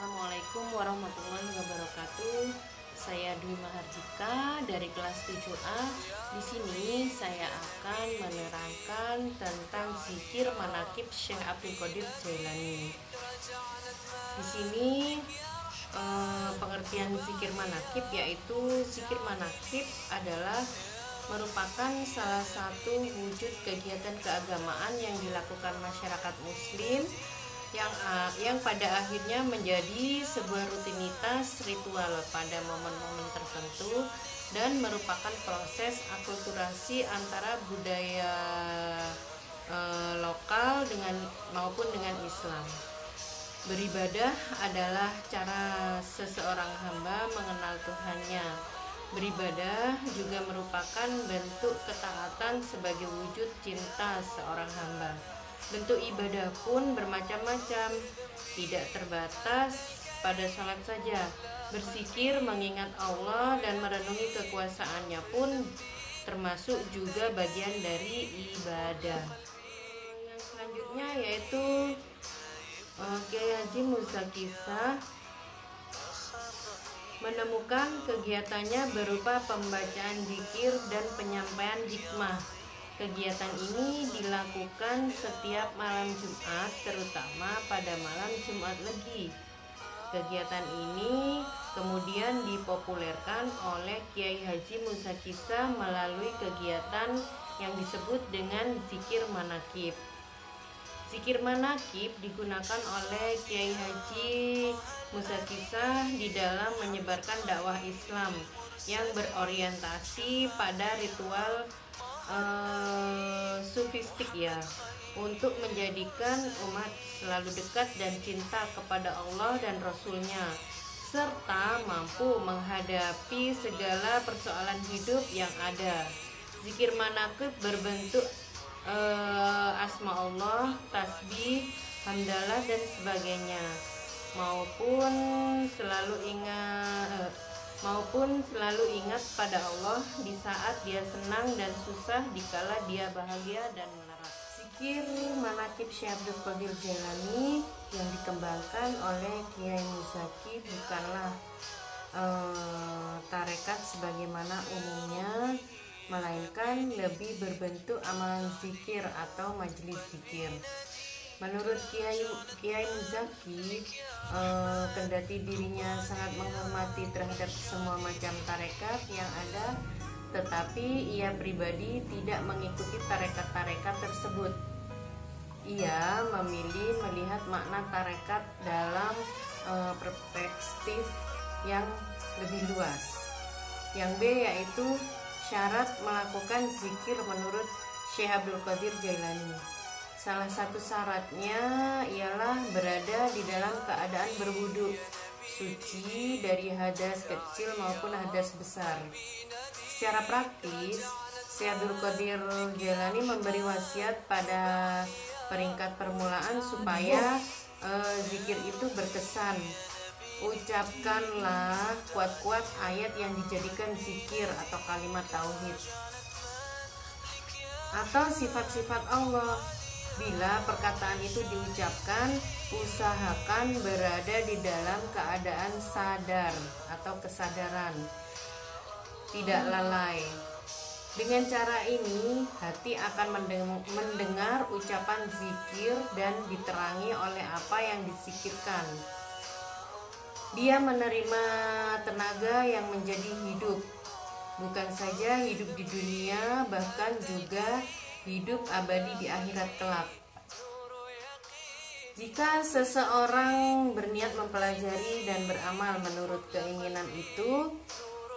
Assalamualaikum warahmatullahi wabarakatuh. Saya Dwi Mahardika dari kelas 7A. Di sini saya akan menerangkan tentang zikir manaqib Syekh Abdul Qadir Jailani. Di sini pengertian zikir manaqib, yaitu zikir manaqib adalah merupakan salah satu wujud kegiatan keagamaan yang dilakukan masyarakat muslim yang pada akhirnya menjadi sebuah rutinitas ritual pada momen-momen tertentu dan merupakan proses akulturasi antara budaya lokal maupun dengan Islam. Beribadah adalah cara seseorang hamba mengenal Tuhannya. Beribadah juga merupakan bentuk ketaatan sebagai wujud cinta seorang hamba. Bentuk ibadah pun bermacam-macam, tidak terbatas pada salat saja. Berzikir, mengingat Allah dan merenungi kekuasaannya pun termasuk juga bagian dari ibadah. Yang selanjutnya yaitu Kiai Haji Musa Kisah menemukan kegiatannya berupa pembacaan zikir dan penyampaian hikmah. Kegiatan ini dilakukan setiap malam Jumat, terutama pada malam Jumat Legi. Kegiatan ini kemudian dipopulerkan oleh Kiai Haji Musa Kisah melalui kegiatan yang disebut dengan zikir manaqib. Zikir manaqib digunakan oleh Kiai Haji Musa Kisah di dalam menyebarkan dakwah Islam yang berorientasi pada ritual sufistik untuk menjadikan umat selalu dekat dan cinta kepada Allah dan Rasul-Nya, serta mampu menghadapi segala persoalan hidup yang ada. Zikir manaqib berbentuk asma Allah, tasbih, hamdalah dan sebagainya, maupun selalu ingat pada Allah di saat dia senang dan susah, dikala dia bahagia dan melarat. Zikir manaqib Syekh Abdul Qadir Jailani yang dikembangkan oleh Kiai Muzaki bukanlah tarekat sebagaimana umumnya, melainkan lebih berbentuk amalan zikir atau majelis zikir. Menurut Kiai Muzaki, kendati dirinya sangat menghormati terhadap semua macam tarekat yang ada, tetapi ia pribadi tidak mengikuti tarekat-tarekat tersebut. Ia memilih melihat makna tarekat dalam perspektif yang lebih luas. Yang B yaitu syarat melakukan zikir menurut Syekh Abdul Qadir Jailani. Salah satu syaratnya ialah berada di dalam keadaan berwudu, suci dari hadas kecil maupun hadas besar. Secara praktis, Syekh Abdul Qadir Jailani memberi wasiat pada peringkat permulaan supaya zikir itu berkesan. Ucapkanlah kuat-kuat ayat yang dijadikan zikir atau kalimat tauhid atau sifat-sifat Allah. Bila perkataan itu diucapkan, usahakan berada di dalam keadaan sadar atau kesadaran, tidak lalai. Dengan cara ini, hati akan mendengar ucapan zikir dan diterangi oleh apa yang disikirkan. Dia menerima tenaga yang menjadi hidup, bukan saja hidup di dunia, bahkan juga hidup abadi di akhirat kelak. Jika seseorang berniat mempelajari dan beramal menurut keinginan itu,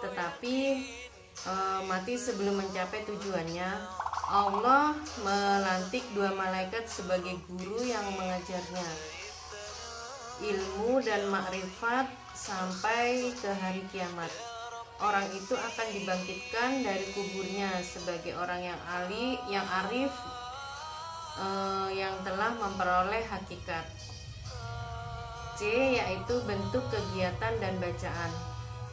tetapi mati sebelum mencapai tujuannya, Allah melantik 2 malaikat sebagai guru yang mengajarnya ilmu dan makrifat sampai ke hari kiamat. Orang itu akan dibangkitkan dari kuburnya sebagai orang yang arif, yang telah memperoleh hakikat. C yaitu bentuk kegiatan dan bacaan.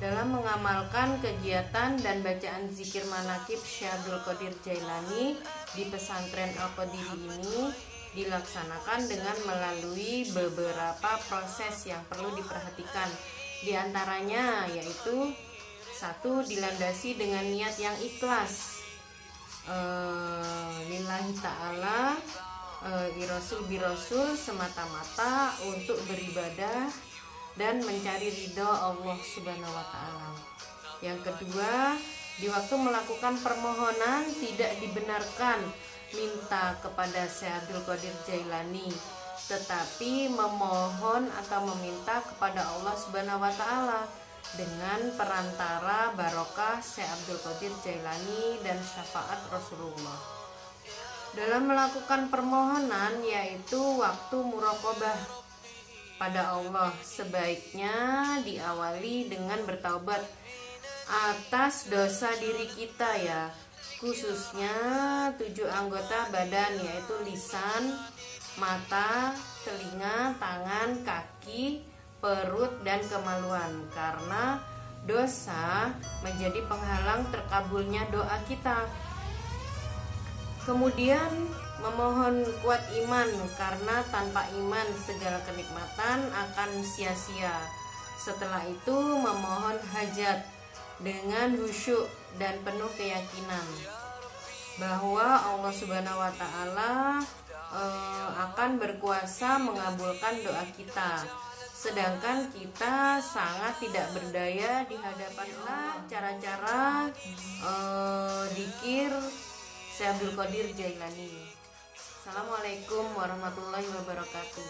Dalam mengamalkan kegiatan dan bacaan zikir manaqib Syekh Abdul Qadir Jailani di pesantren Al-Qadiri ini, dilaksanakan dengan melalui beberapa proses yang perlu diperhatikan. Di antaranya yaitu satu, dilandasi dengan niat yang ikhlas, lillahi ta'ala, birasul semata-mata untuk beribadah dan mencari ridho Allah Subhanahu wa Ta'ala. Yang kedua, di waktu melakukan permohonan tidak dibenarkan minta kepada Syekh Abdul Qadir Jailani, tetapi memohon atau meminta kepada Allah Subhanahu wa Ta'ala dengan perantara barokah Syekh Abdul Qadir Jailani dan syafaat Rasulullah. Dalam melakukan permohonan yaitu waktu muraqabah pada Allah, sebaiknya diawali dengan bertaubat atas dosa diri kita ya, khususnya 7 anggota badan yaitu lisan, mata, telinga, tangan, kaki, perut, dan kemaluan, karena dosa menjadi penghalang terkabulnya doa kita. Kemudian memohon kuat iman, karena tanpa iman segala kenikmatan akan sia-sia. Setelah itu memohon hajat dengan khusyuk dan penuh keyakinan bahwa Allah Subhanahu wa Ta'ala akan berkuasa mengabulkan doa kita, sedangkan kita sangat tidak berdaya di hadapan Allah. Cara-cara zikir Syekh Abdul Qadir Jailani. Assalamualaikum warahmatullahi wabarakatuh.